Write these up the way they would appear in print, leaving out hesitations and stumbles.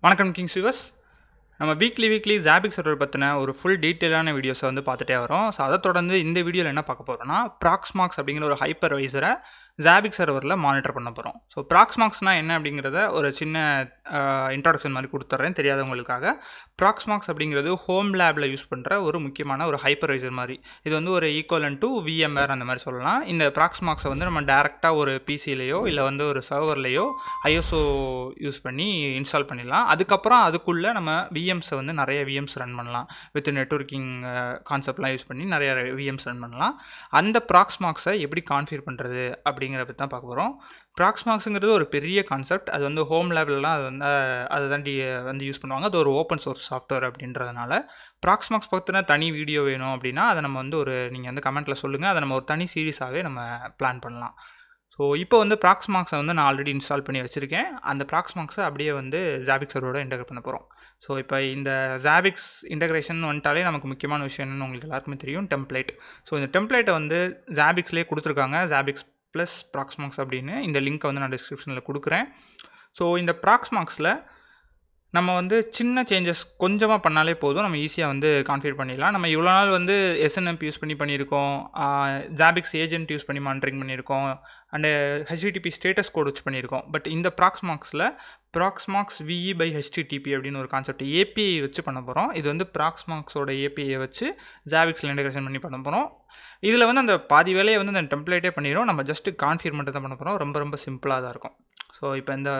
வணக்கம் Kings viewers. நம்ம weekly ஜாபிக் server பற்றின ஒரு ஃபுல் டீட்டெயிலான வீடியோஸை வந்து பார்த்துட்டே வரோம். ஸோ அதை தொடர்ந்து இந்த வீடியோவில் என்ன பார்க்க போகிறோம்னா, ப்ராக்ஸ்மாக்ஸ் அப்படிங்கிற ஒரு ஹைப்பர்வைசரை ஜாபிக் சர்வரில் மானிட்டர் பண்ண போகிறோம். ஸோ ப்ராக்ஸ்மாக்ஸ்னால் என்ன அப்படிங்கிறத ஒரு சின்ன இன்ட்ரோடக்ஷன் மாதிரி கொடுத்துட்றேன் தெரியாதவங்களுக்காக. ப்ராக்ஸ்மாக்ஸ் அப்படிங்கிறது ஹோம் லேபில் யூஸ் பண்ணுற ஒரு முக்கியமான ஒரு ஹைப்பர்வைசர் மாதிரி. இது வந்து ஒரு ஈக்குவலன் டு VMware அந்த மாதிரி சொல்லலாம். இந்த ப்ராக்ஸ்மாக்ஸை வந்து நம்ம டேரெக்டாக ஒரு பிசிலேயோ இல்லை வந்து ஒரு சர்வர்லேயோ ISO யூஸ் பண்ணி இன்ஸ்டால் பண்ணிடலாம். அதுக்கப்புறம் அதுக்குள்ளே நம்ம VMஸை வந்து நிறைய VMs ரன் பண்ணலாம். வித் நெட்வொர்க்கிங் கான்செப்ட்லாம் யூஸ் பண்ணி நிறைய VMs ரன் பண்ணலாம். அந்த ப்ராக்ஸ்மாக்ஸை எப்படி கான்ஃபிகர் பண்ணுறது அப்படிங்கிறத பற்றி தான் பார்க்க போகிறோம். ப்ராக்ஸ்மாக்ஸுங்கிறது ஒரு பெரிய கான்செப்ட். அது வந்து ஹோம் லேபிள்லாம் அது வந்து யூஸ் பண்ணுவாங்க. அது ஒரு ஓப்பன் சோர்ஸ் சாஃப்ட்வேர் அப்படின்றதுனால ப்ராக்ஸ்மாக்ஸ் பற்றின தனி வீடியோ வேணும் அப்படின்னா அதை நம்ம வந்து நீங்கள் வந்து கமெண்ட்டில் சொல்லுங்கள். அதை நம்ம ஒரு தனி சீரீஸாகவே நம்ம பிளான் பண்ணலாம். ஸோ இப்போ வந்து ப்ராக்ஸ்மாக்ஸை வந்து நான் ஆல்ரெடி இன்ஸ்டால் பண்ணி வச்சுருக்கேன். அந்த ப்ராக்ஸ்மாக்ஸை அப்படியே வந்து ஜாபிக் சர்வரோட இன்டெகிரேட் பண்ண போகிறோம். ஸோ இப்போ இந்த ஜாபிக்ஸ் இன்டெகிரேஷன் வந்துட்டாலே நமக்கு முக்கியமான விஷயம் என்னன்னு உங்களுக்கு எல்லாருக்குமே தெரியும், டெம்ப்ளேட். ஸோ இந்த டெம்ப்ளேட்டை வந்து ஜாபிக்ஸ்லேயே கொடுத்துருக்காங்க, ஜாபிக்ஸ் ப்ளஸ் ப்ராக்ஸ்மாக்ஸ் அப்படின்னு. இந்த லிங்க்கை வந்து நான் டிஸ்கிரிப்ஷனில் கொடுக்குறேன். ஸோ இந்த ப்ராக்ஸ்மாக்ஸில் நம்ம வந்து சின்ன சேஞ்சஸ் கொஞ்சமாக பண்ணாலே போதும், நம்ம ஈஸியாக வந்து கான்ஃபிகர் பண்ணிடலாம். நம்ம இவ்வளோ நாள் வந்து SNMP யூஸ் பண்ணியிருக்கோம், ஜாபிக்ஸ் ஏஜென்ட் யூஸ் பண்ணி மானிட்டரிங் பண்ணியிருக்கோம், அண்டு HTTP ஸ்டேட்டஸ் கோட் வச்சு பண்ணியிருக்கோம். பட் இந்த ப்ராக்ஸ்மாக்ஸில் ப்ராக்ஸ்மாக்ஸ் VE by HTTP அப்படின்னு ஒரு கான்செப்ட் API வச்சு பண்ண போகிறோம். இது வந்து ப்ராக்ஸ்மாக்ஸோட API வச்சு ஜாபிக்ஸில் இன்டெகிரேஷன் பண்ணி பண்ண போகிறோம். இதில் வந்து அந்த பாதி வேலையை வந்து அந்த டெம்ப்ளேட்டே பண்ணிடும். நம்ம ஜஸ்ட்டு கான்ஃபிகர் மட்டும் தான் பண்ண போகிறோம். ரொம்ப சிம்பிளாக தான் இருக்கும். ஸோ இப்போ இந்த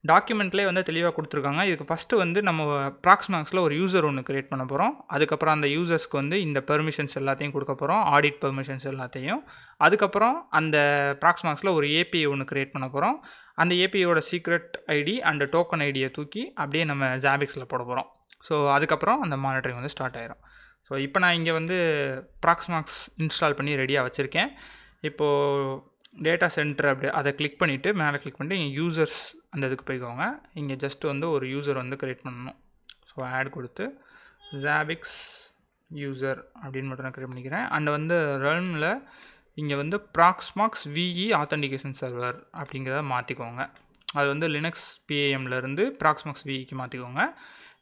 டாக்குமெண்ட்லேயே வந்து தெளிவாக கொடுத்துருக்காங்க. இதுக்கு ஃபஸ்ட்டு வந்து நம்ம ப்ராக்ஸ்மாக்ஸில் ஒரு யூசர் ஒன்று க்ரியேட் பண்ண போகிறோம். அதுக்கப்புறம் அந்த யூசர்ஸ்க்கு வந்து இந்த பெர்மிஷன்ஸ் எல்லாத்தையும் கொடுக்க போகிறோம், ஆடிட் பெர்மிஷன்ஸ் எல்லாத்தையும். அதுக்கப்புறம் அந்த ப்ராக்ஸ்மாக்ஸில் ஒரு API ஒன்று க்ரியேட் பண்ண போகிறோம். அந்த APIயோட சீக்ரெட் ஐடி அண்ட் டோக்கன் ஐடியை தூக்கி அப்படியே நம்ம ஜாபிக்ஸில் போட போகிறோம். ஸோ அதுக்கப்புறம் அந்த மானிட்டரிங் வந்து ஸ்டார்ட் ஆயிரும். ஸோ இப்போ நான் இங்கே வந்து ப்ராக்ஸ்மாக்ஸ் இன்ஸ்டால் பண்ணி ரெடியாக வச்சுருக்கேன். இப்போது டேட்டா சென்டர் அப்படி அதை கிளிக் பண்ணிவிட்டு மேலே கிளிக் பண்ணிட்டு இங்கே யூசர்ஸ் அந்த இதுக்கு போய்க்கோங்க. இங்கே ஜஸ்ட்டு வந்து ஒரு யூசர் வந்து க்ரியேட் பண்ணணும். ஸோ ஆட் கொடுத்து ஜாபிக்ஸ் யூசர் அப்படின்னு மட்டும் நான் க்ரியேட் பண்ணிக்கிறேன். அண்ட் வந்து ரெல்மில் இங்கே வந்து ப்ராக்ஸ்மாக்ஸ் VE ஆத்தென்டிகேஷன் சர்வர் அப்படிங்கிறத மாற்றிக்கோங்க. அது வந்து லினக்ஸ் PAMலேருந்து ப்ராக்ஸ்மாக்ஸ் VEக்கு மாற்றிக்கோங்க.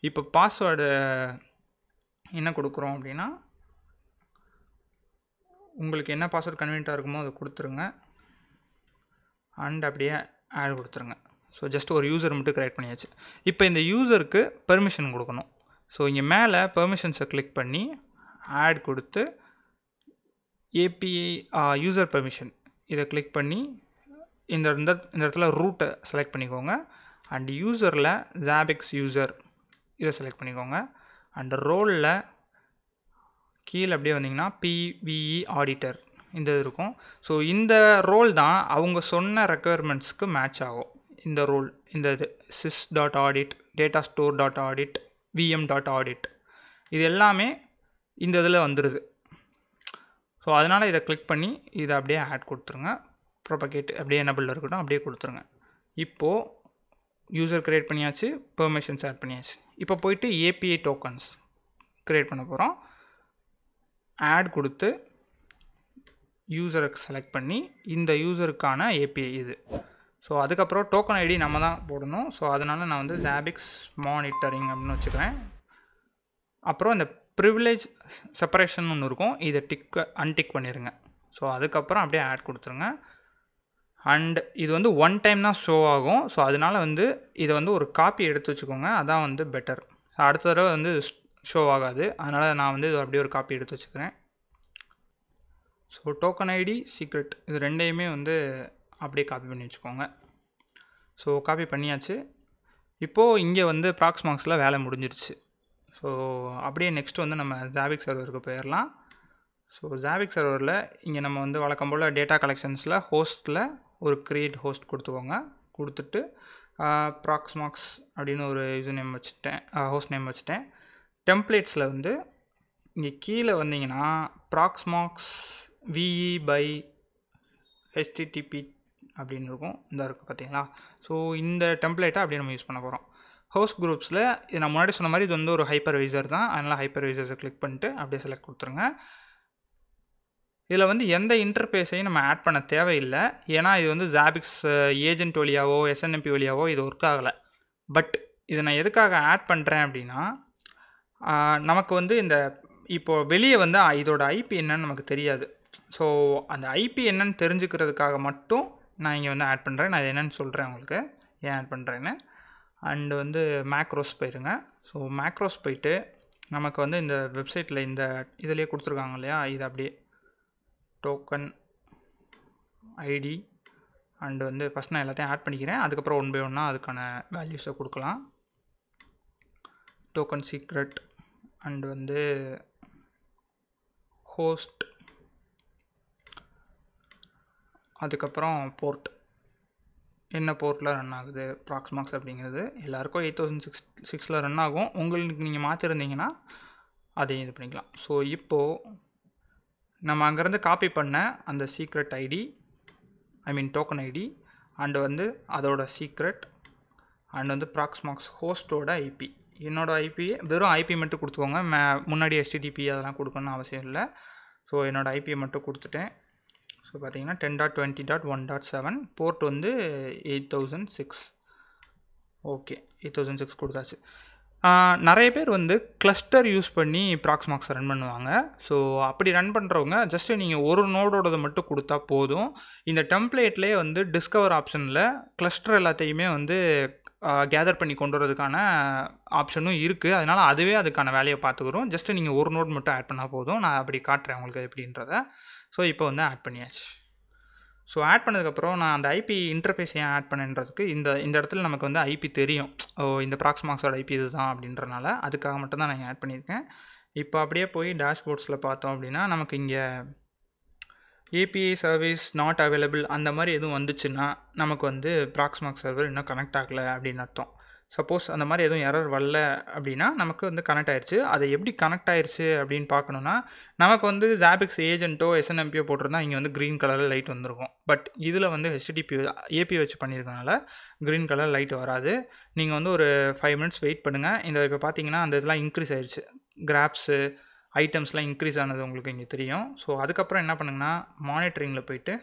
இப்போ பாஸ்வேர்டு என்ன கொடுக்குறோம் அப்படின்னா, உங்களுக்கு என்ன பாஸ்வேர்டு கன்வீனியண்ட்டாக இருக்குமோ அதை கொடுத்துருங்க. அண்ட் அப்படியே ஆட் கொடுத்துருங்க. ஸோ ஜஸ்ட் ஒரு யூசர் மட்டும் க்ரியேட் பண்ணியாச்சு. இப்போ இந்த யூசருக்கு பெர்மிஷன் கொடுக்கணும். ஸோ இங்கே மேலே பெர்மிஷன்ஸை கிளிக் பண்ணி ஆட் கொடுத்து API யூசர் பெர்மிஷன் இதை கிளிக் பண்ணி இந்த இடத்துல ரூட்டை செலக்ட் பண்ணிக்கோங்க. அண்ட் யூசரில் ஜாபிக்ஸ் யூசர் இதை செலக்ட் பண்ணிக்கோங்க. அண்ட் ரோலில் கீழே அப்படியே வந்தீங்கன்னா PVE ஆடிட்டர் இந்த இது இருக்கும். ஸோ இந்த ரோல் தான் அவங்க சொன்ன ரெக்குயர்மெண்ட்ஸ்க்கு மேட்ச் ஆகும். இந்த ரோல் இந்த இது sys.audit, datastor.audit, VM.audit இது எல்லாமே இந்த இதில் வந்துடுது. ஸோ அதனால் இதை கிளிக் பண்ணி இதை அப்படியே ஆட் கொடுத்துருங்க. ப்ரொபகேட் அப்படியே எனபிளில் இருக்கட்டும், அப்படியே கொடுத்துருங்க. இப்போது யூசர் க்ரியேட் பண்ணியாச்சு, பெர்மிஷன்ஸ் ஆட் பண்ணியாச்சு. இப்போ போயிட்டு API டோக்கன்ஸ் க்ரியேட் பண்ண போகிறோம். ஆட் கொடுத்து யூசரை செலக்ட் பண்ணி இந்த யூசருக்கான API இது. ஸோ அதுக்கப்புறம் டோக்கன் ஐடி நம்ம தான் போடணும். ஸோ அதனால் நான் வந்து ஜாபிக்ஸ் மானிட்டரிங் அப்படின்னு வச்சுக்கிறேன். அப்புறம் இந்த ப்ரிவிலேஜ் செப்பரேஷன் ஒன்று இருக்கும், இதை அன்டிக் பண்ணிடுங்க. ஸோ அதுக்கப்புறம் அப்படியே ஆட் கொடுத்துருங்க. அண்ட் இது வந்து ஒன் டைம் தான் ஷோ ஆகும். ஸோ அதனால் வந்து இதை வந்து ஒரு காப்பி எடுத்து வச்சுக்கோங்க, அதான் வந்து பெட்டர். அடுத்த தடவை வந்து ஷோ ஆகாது. அதனால் நான் வந்து இது அப்படியே ஒரு காப்பி எடுத்து வச்சுக்கிறேன். ஸோ டோக்கன் ஐடி, சீக்ரெட் இது ரெண்டையுமே வந்து அப்படியே காப்பி பண்ணி வச்சுக்கோங்க. ஸோ காப்பி பண்ணியாச்சு. இப்போது இங்கே வந்து ப்ராக்ஸ்மாக்ஸில் வேலை முடிஞ்சிருச்சு. ஸோ அப்படியே நெக்ஸ்ட் வந்து நம்ம ஜாபிக் சர்வருக்கு போயிடலாம். ஸோ ஜாபிக் சர்வரில் இங்கே நம்ம வந்து வழக்கம் போல் டேட்டா கலெக்ஷன்ஸில் ஹோஸ்ட்டில் ஒரு க்ரியேட் ஹோஸ்ட் கொடுத்துக்கோங்க. கொடுத்துட்டு ப்ராக்ஸ்மாக்ஸ் அப்படின்னு ஒரு யூசர் நேம் வச்சுட்டேன், ஹோஸ்ட் நேம் வச்சுட்டேன். டெம்ப்ளேட்ஸில் வந்து இங்கே கீழே வந்தீங்கன்னா ப்ராக்ஸ்மாக்ஸ் VE by HTTP அப்படின்னு இருக்கும், இந்த இருக்குது பார்த்தீங்களா. ஸோ இந்த டெம்ப்ளேட்டை அப்படியே நம்ம யூஸ் பண்ண போகிறோம். ஹோஸ்ட் குரூப்ஸில் இது நான் முன்னாடி சொன்ன மாதிரி இது வந்து ஒரு ஹைப்பர்வைசர் தான். அதனால் ஹைப்பர்வைசர்ஸை கிளிக் பண்ணிட்டு அப்படியே செலக்ட் கொடுத்துருங்க. இதில் வந்து எந்த இன்டர்ஃபேஸையும் நம்ம ஆட் பண்ண தேவையில்லை. ஏன்னா இது வந்து ஜாபிக்ஸ் ஏஜென்ட் வழியாவோ SNMP வழியாவோ இது ஒர்க் ஆகலை. பட் இதை நான் எதுக்காக ஆட் பண்ணுறேன் அப்படின்னா, நமக்கு வந்து இப்போது வெளியே வந்து இதோட ஐபி என்னன்னு நமக்கு தெரியாது. ஸோ அந்த ஐபி என்னன்னு தெரிஞ்சுக்கிறதுக்காக மட்டும் நான் இங்கே வந்து ஆட் பண்ணுறேன். நான் இது என்னென்னு சொல்கிறேன் உங்களுக்கு, ஏன் ஆட் பண்ணுறேன்னு. அண்டு வந்து மேக்ரோஸ் போயிருங்க. ஸோ மேக்ரோஸ் போயிட்டு நமக்கு வந்து இந்த வெப்சைட்டில் இந்த இதிலே கொடுத்துருக்காங்க இல்லையா, இது அப்படியே டோக்கன் ஐடி அண்டு வந்து ஃபஸ்ட் நான் எல்லாத்தையும் ஆட் பண்ணிக்கிறேன். அதுக்கப்புறம் 1 by 1 அதுக்கான வேல்யூஸை கொடுக்கலாம். டோக்கன் சீக்ரெட் அண்டு வந்து ஹோஸ்ட், அதுக்கப்புறம் போர்ட், என்ன போர்ட்டில் ரன் ஆகுது ப்ராக்ஸ்மாக்ஸ் அப்படிங்கிறது. எல்லாேருக்கும் 8006 ரன் ஆகும். உங்களுக்கு நீங்கள் மாற்றிருந்தீங்கன்னா அதையும் இது பண்ணிக்கலாம். ஸோ இப்போது நம்ம அங்கேருந்து காப்பி பண்ண அந்த secret ID, I mean token ID and வந்து அதோட சீக்ரெட் அண்ட் வந்து ப்ராக்ஸ்மாக்ஸ் ஹோஸ்ட்டோட ஐபி, என்னோடய ஐபி வெறும் ஐபி மட்டும் கொடுத்துக்கோங்க. முன்னாடி HTTP அதெல்லாம் கொடுக்கணும்னு அவசியம் இல்லை. ஸோ என்னோடய ஐபியை மட்டும் கொடுத்துட்டேன். ஸோ பார்த்தீங்கன்னா 10.20.1.7, போர்ட் வந்து 8006. ஓகே, 8006 கொடுத்தாச்சு. நிறைய பேர் வந்து கிளஸ்டர் யூஸ் பண்ணி ப்ராக்ஸ்மாக்ஸ் ரன் பண்ணுவாங்க. ஸோ அப்படி ரன் பண்ணுறவங்க ஜஸ்ட்டு நீங்கள் ஒரு நோடோடதை மட்டும் கொடுத்தா போதும். இந்த டெம்ப்ளேட்லேயே வந்து டிஸ்கவர் ஆப்ஷனில் கிளஸ்டர் எல்லாத்தையுமே வந்து கேதர் பண்ணி கொண்டு வரதுக்கான ஆப்ஷனும் இருக்குது. அதனால் அதுவே அதுக்கான வேலையை பார்த்துக்கிறோம். ஜஸ்ட்டு நீங்கள் ஒரு நோட் மட்டும் ஆட் பண்ணால் போதும். நான் அப்படி காட்டுறேன் உங்களுக்கு எப்படின்றத. ஸோ இப்போ வந்து ஆட் பண்ணியாச்சு. ஸோ ஆட் பண்ணதுக்கப்புறம் நான் அந்த ஐபி இன்டர்ஃபேஸ் ஏன் ஆட் பண்ணேன்றதுக்கு இந்த இடத்துல நமக்கு வந்து ஐபி தெரியும். இந்த ப்ராக்ஸ்மாக்ஸோட ஐபி இது தான் அப்படின்றனால அதுக்காக மட்டும்தான் நான் ஆட் பண்ணியிருக்கேன். இப்போ அப்படியே போய் டேஷ்போர்ட்ஸில் பார்த்தோம் அப்படின்னா நமக்கு இங்கே ஏபிஐ சர்வீஸ் நாட் அவைலபிள் அந்த மாதிரி எதுவும் வந்துச்சுன்னா நமக்கு வந்து ப்ராக்ஸ்மாக்ஸ் சர்வர் இன்னும் கனெக்ட் ஆகலை அப்படின்னு அர்த்தம். சப்போஸ் அந்த மாதிரி எதுவும் எரர் வரல அப்படின்னா நமக்கு வந்து கனெக்ட் ஆயிடுச்சு. அதை எப்படி கனெக்ட் ஆயிடுச்சு அப்படின்னு பார்க்கணுன்னா நமக்கு வந்து ஜாபிக்ஸ் ஏஜென்ட்டோ SNMPயோ போட்டிருந்தா இங்கே வந்து க்ரீன் கலரில் லைட் வந்திருக்கும். பட் இதில் வந்து HTTP ஏபி வச்சு பண்ணியிருக்கனால க்ரீன் கலர் லைட் வராது. நீங்கள் வந்து ஒரு 5 minutes வெயிட் பண்ணுங்கள். இப்போ பார்த்தீங்கன்னா அந்த இதெல்லாம் இன்க்ரீஸ் ஆயிடுச்சு. கிராஃப்ஸு ஐட்டம்ஸ்லாம் இன்க்ரீஸ் ஆனது உங்களுக்கு இங்கே தெரியும். ஸோ அதுக்கப்புறம் என்ன பண்ணுங்கன்னா மானிட்டரிங்கில் போயிட்டு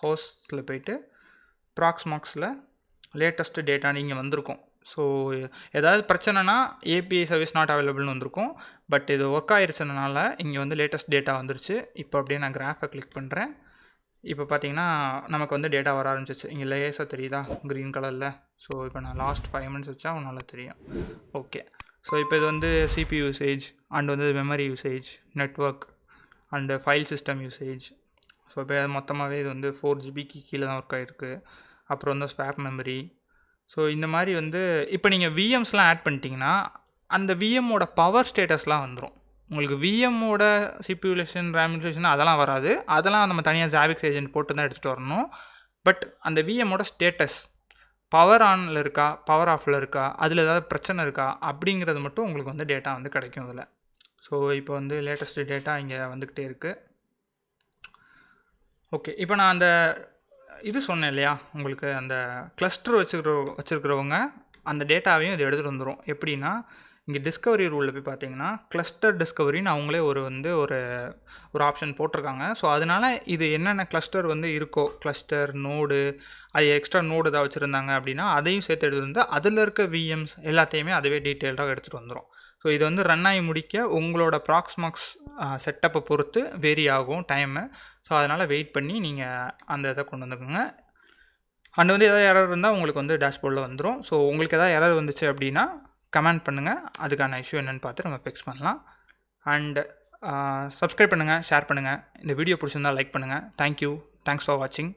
ஹோஸ்ட்டில் போயிட்டு ப்ராக்ஸ்மாக்ஸில் லேட்டஸ்ட் டேட்டா நீங்கள் வந்திருக்கும். ஸோ ஏதாவது பிரச்சனைனா ஏபிஐ சர்வீஸ் நாட் அவைலபிள்னு வந்திருக்கும். பட் இது ஒர்க் ஆகிருச்சதுனால இங்கே வந்து லேட்டஸ்ட் டேட்டா வந்துருச்சு. இப்போ அப்படியே நான் கிராஃபை கிளிக் பண்ணுறேன். இப்போ பார்த்தீங்கன்னா நமக்கு வந்து டேட்டா வர ஆரம்பிச்சிச்சு. இங்கே லேஸாக தெரியுதா க்ரீன் கலரில். ஸோ இப்போ நான் லாஸ்ட் 5 minutes வச்சா நல்லா தெரியும். ஓகே, ஸோ இப்போ இது வந்து CPU யூசேஜ் அண்ட் வந்து memory usage, network and file system usage. So இப்போ மொத்தமாகவே இது வந்து 4 GBக்கு கீழே தான் ஒர்க் ஆகிருக்கு. அப்புறம் வந்து ஸ்வாப் மெமரி. ஸோ இந்த மாதிரி வந்து இப்போ நீங்கள் VMஸ்லாம் ஆட் பண்ணிட்டீங்கன்னா அந்த VMோட பவர் ஸ்டேட்டஸ்லாம் வந்துடும். உங்களுக்கு VMோட CPU யூசேஷன், RAM யூசேஷன் அதெல்லாம் வராது. அதெல்லாம் நம்ம தனியாக ஜாபிக்ஸ் ஏஜென்ட் போட்டு தான் எடுத்துகிட்டு வரணும். பட் அந்த VMோட ஸ்டேட்டஸ் பவர் ஆனில் இருக்கா, பவர் ஆஃபில் இருக்கா, அதில் ஏதாவது பிரச்சனை இருக்கா அப்படிங்கிறது மட்டும் உங்களுக்கு வந்து டேட்டா வந்து கிடைக்கும் இதில். ஸோ இப்போ வந்து லேட்டஸ்ட்டு டேட்டா இங்கே வந்துக்கிட்டே இருக்குது. ஓகே, இப்போ நான் அந்த இது சொன்னேன் இல்லையா உங்களுக்கு, அந்த கிளஸ்டர் வச்சுருக்கிறவங்க அந்த டேட்டாவையும் இது எடுத்துகிட்டு வந்துடும். எப்படின்னா இங்கே டிஸ்கவரி ரூலில் போய் பார்த்தீங்கன்னா கிளஸ்டர் டிஸ்கவரின்னு அவங்களே ஒரு ஆப்ஷன் போட்டிருக்காங்க. ஸோ அதனால் இது என்னென்ன கிளஸ்டர் வந்து இருக்கோ, கிளஸ்டர் நோடு, அது எக்ஸ்ட்ரா நோடு ஏதாவது வச்சுருந்தாங்க அப்படின்னா அதையும் சேர்த்து எடுத்துகிட்டு வந்து அதில் இருக்க VMs எல்லாத்தையுமே அதுவே டீட்டெயில்டாக எடுத்துகிட்டு வந்துடும். ஸோ இது வந்து ரன் ஆகி முடிக்க உங்களோட ப்ராக்ஸ்மாக்ஸ் செட்டப்பை பொறுத்து வேரி ஆகும் டைமு. ஸோ அதனால் வெயிட் பண்ணி நீங்கள் அந்த இதை கொண்டு வந்துக்கோங்க. அண்ட் வந்து எதாவது எரர் இருந்தால் உங்களுக்கு வந்து டேஷ்போர்டில் வந்துடும். ஸோ உங்களுக்கு எதாவது எரர் வந்துச்சு அப்படின்னா கமெண்ட் பண்ணுங்கள். அதுக்கான இஷ்யூ என்னென்னு பார்த்து நம்ம ஃபிக்ஸ் பண்ணலாம். அண்ட் சப்ஸ்கிரைப் பண்ணுங்கள், ஷேர் பண்ணுங்கள். இந்த வீடியோ பிடிச்சிருந்தால் லைக் பண்ணுங்கள். தேங்க்யூ. தேங்க்ஸ் ஃபார் வாட்சிங்.